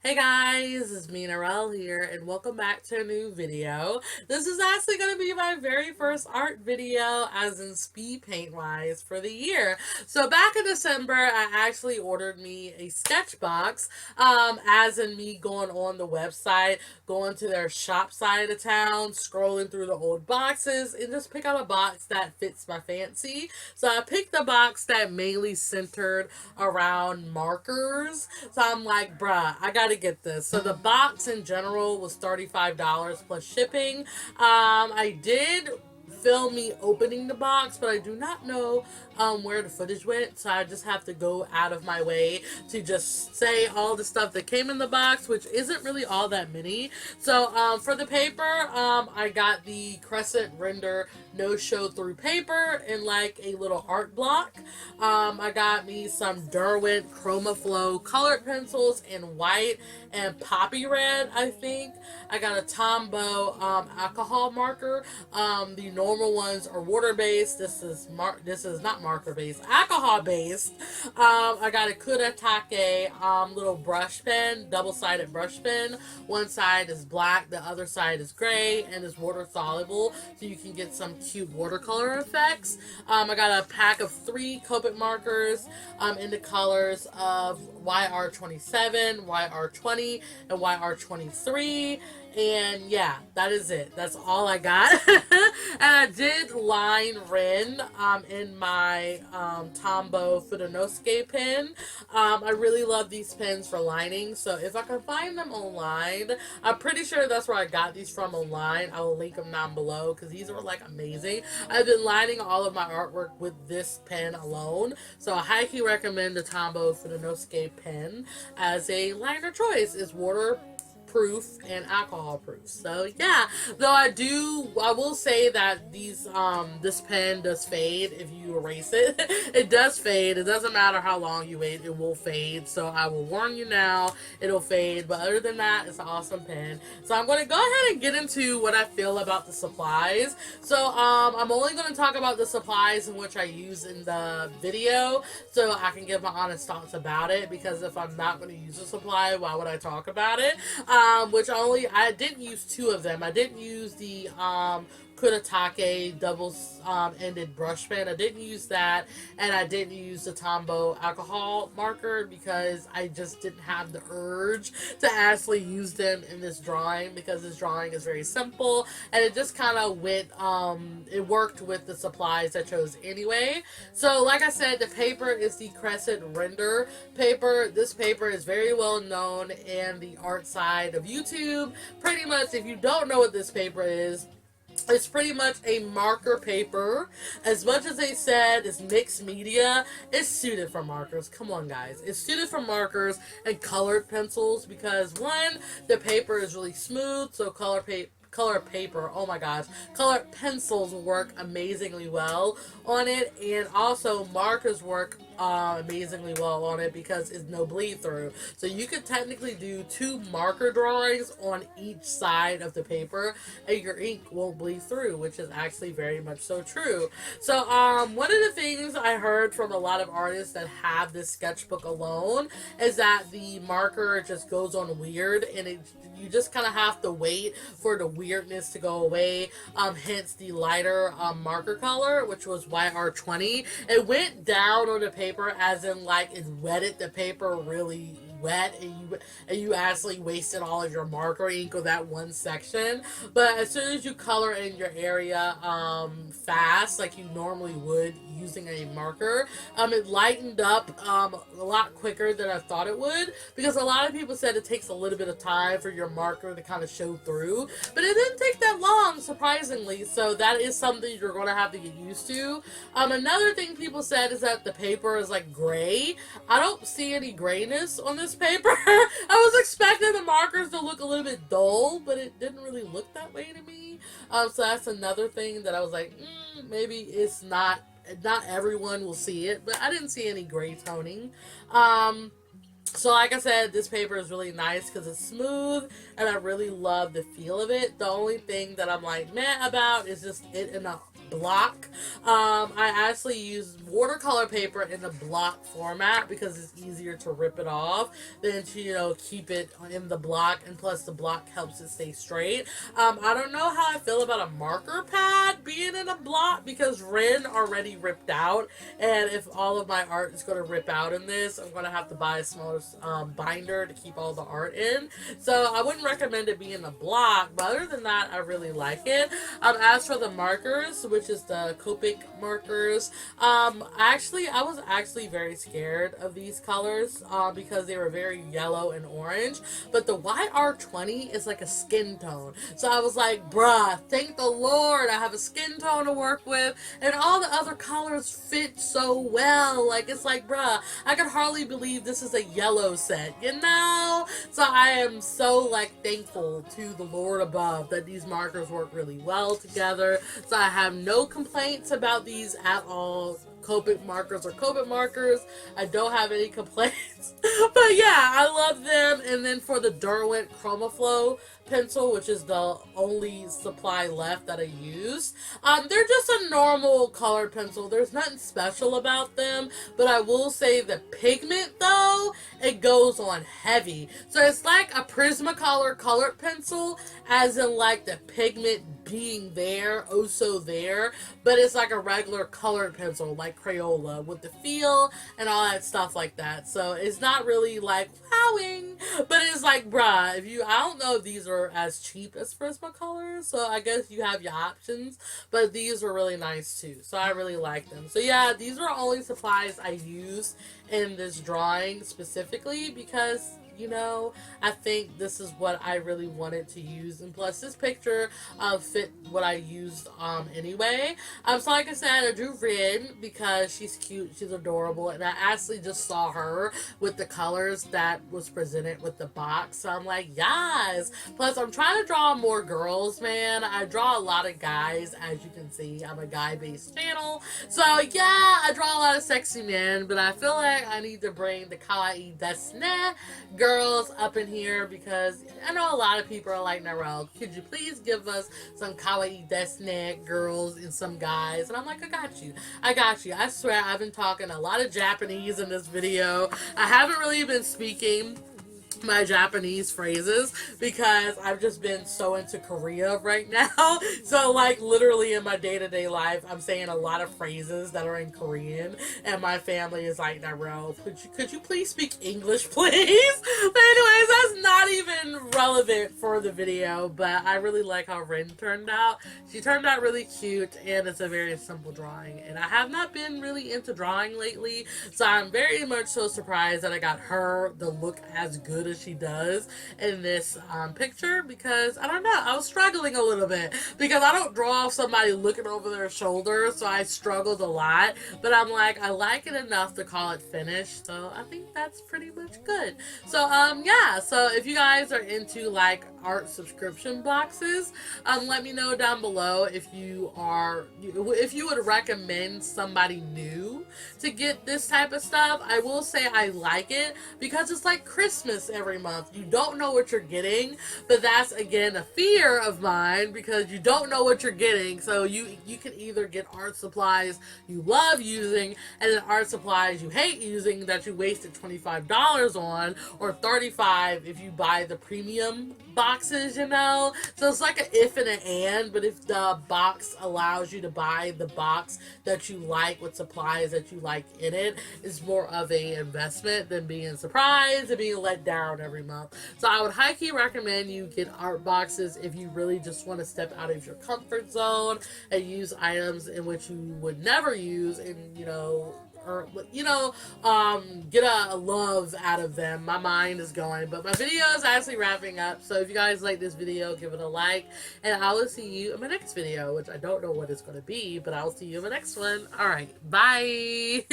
Hey guys, it's me Narelle here, and welcome back to a new video. This is actually going to be my very first art video, as in speed paint wise, for the year. So back in December, I actually ordered me a Sketchbox, as in me going on the website, going to their shop side of town, scrolling through the old boxes, and just pick out a box that fits my fancy. So I picked a box that mainly centered around markers. So I'm like, bruh, I gotta get this. So the box in general was $35 plus shipping. I did film me opening the box, but I do not know where the footage went, so I just have to go out of my way to just say all the stuff that came in the box, which isn't really all that many. So for the paper, I got the Crescent render no show through paper in like a little art block. I got me some Derwent Chromaflow colored pencils in white and poppy red, I think. I got a Tombow alcohol marker. The normal ones are water based. This is not marker based, alcohol based. I got a Kuretake little brush pen, double sided brush pen. One side is black, the other side is gray, and is water soluble, so you can get some cute watercolor effects. I got a pack of 3 Copic markers in the colors of YR27, YR20, and YR23. And yeah, that is it. That's all I got. And I did line Rin in my Tombow Fudenosuke pen. I really love these pens for lining, so if I can find them online, I'm pretty sure that's where I got these from online. I will link them down below because these are like amazing. I've been lining all of my artwork with this pen alone, so I highly recommend the Tombow Fudenosuke pen as a liner choice. It's waterproof and alcohol proof. So yeah, though I will say that this pen does fade if you erase it. It does fade. It doesn't matter how long you wait, it will fade. So I will warn you now, it'll fade. But other than that, it's an awesome pen. So I'm going to go ahead and get into what I feel about the supplies. So I'm only going to talk about the supplies in which I use in the video, so I can give my honest thoughts about it. Because if I'm not going to use a supply, why would I talk about it? Which I didn't use 2 of them. I didn't use the Kuretake double ended brush pen. I didn't use that, and I didn't use the Tombow alcohol marker because I just didn't have the urge to actually use them in this drawing, because this drawing is very simple and it just kind of it worked with the supplies I chose anyway. So like I said, the paper is the Crescent render paper. This paper is very well known in the art side of YouTube. Pretty much, if you don't know what this paper is, it's pretty much a marker paper. As much as they said it's mixed media, it's suited for markers. Come on, guys. It's suited for markers and colored pencils because, one, the paper is really smooth, so color paper, oh my gosh, color pencils work amazingly well on it, and also markers work amazingly well on it because it's no bleed through. So you could technically do 2 marker drawings on each side of the paper and your ink won't bleed through, which is actually very much so true. So one of the things I heard from a lot of artists that have this sketchbook alone is that the marker just goes on weird, and you just kind of have to wait for the weirdness to go away. Hence the lighter marker color, which was YR20. It went down on the paper, as in like it wetted the paper really wet, and you actually wasted all of your marker ink on that one section. But as soon as you color in your area fast, like you normally would using a marker, it lightened up a lot quicker than I thought it would, because a lot of people said it takes a little bit of time for your marker to kind of show through, but it didn't take that long, surprisingly. So that is something you're going to have to get used to. Another thing people said is that the paper is like gray. I don't see any grayness on this paper. I was expecting the markers to look a little bit dull, but it didn't really look that way to me. So that's another thing that I was like, maybe it's not everyone will see it, but I didn't see any gray toning. So like I said, this paper is really nice because it's smooth and I really love the feel of it. The only thing that I'm like meh about is just it in a block. I actually use watercolor paper in the block format because it's easier to rip it off than to, you know, keep it in the block, and plus the block helps it stay straight. I don't know how I feel about a marker pad being in a block because Rin already ripped out, and if all of my art is going to rip out in this, I'm going to have to buy a smaller binder to keep all the art in. So I wouldn't recommend it being in a block, but other than that, I really like it. As for the markers, which is the Copic Markers, I was actually very scared of these colors because they were very yellow and orange, but the YR20 is like a skin tone. So I was like, bruh, thank the Lord I have a skin tone to work with, and all the other colors fit so well. Like, it's like, bruh, I can hardly believe this is a yellow set, you know? So I am so, like, thankful to the Lord above that these markers work really well together. So I have no complaints about these at all. Copic markers or Copic markers, I don't have any complaints. But yeah, I love them. And then for the Derwent Chromaflow pencil, which is the only supply left that I use, they're just a normal colored pencil. There's nothing special about them, but I will say the pigment, though, it goes on heavy. So it's like a Prismacolor colored pencil, as in like the pigment being there, oh so there, but it's like a regular colored pencil, like Crayola, with the feel and all that stuff like that. So it's not really like wowing, but it's like, bruh, I don't know if these are as cheap as Prismacolor, so I guess you have your options, but these are really nice too, so I really like them. So yeah, these are only supplies I use in this drawing specifically because, you know, I think this is what I really wanted to use, and plus this picture fit what I used anyway. So like I said, I drew Rin because she's cute, she's adorable, and I actually just saw her with the colors that was presented with the box, so I'm like, yes. Plus I'm trying to draw more girls, man. I draw a lot of guys, as you can see. I'm a guy-based channel, so yeah, I draw a lot of sexy men, but I feel like I need to bring the kawaii desu girls up in here because I know a lot of people are like, Narelle, could you please give us some kawaii desu girls and some guys? And I'm like, I got you. I swear I've been talking a lot of Japanese in this video. I haven't really been speaking my Japanese phrases because I've just been so into Korea right now. So like literally in my day-to-day life, I'm saying a lot of phrases that are in Korean, and my family is like, Narelle, could you please speak English, please? But anyways, that's not even relevant for the video, but I really like how Rin turned out. She turned out really cute, and it's a very simple drawing, and I have not been really into drawing lately, so I'm very much so surprised that I got her to look as good as she does in this picture, because I don't know, I was struggling a little bit because I don't draw somebody looking over their shoulder, so I struggled a lot, but I'm like, I like it enough to call it finished, so I think that's pretty much good. So yeah, so if you guys are into like art subscription boxes, let me know down below if you would recommend somebody new to get this type of stuff. I will say I like it because it's like Christmas every month. You don't know what you're getting, but that's again a fear of mine because you don't know what you're getting. So you can either get art supplies you love using and then art supplies you hate using that you wasted $25 on, or $35 if you buy the premium boxes, you know. So it's like an if and an and, but if the box allows you to buy the box that you like with supplies that you like in it, it's more of a investment than being surprised and being let down every month. So I would highly recommend you get art boxes if you really just want to step out of your comfort zone and use items in which you would never use, and get a love out of them. My mind is going, but my video is actually wrapping up. So if you guys like this video, give it a like, and I will see you in my next video, which I don't know what it's going to be, but I'll see you in my next one. All right, bye.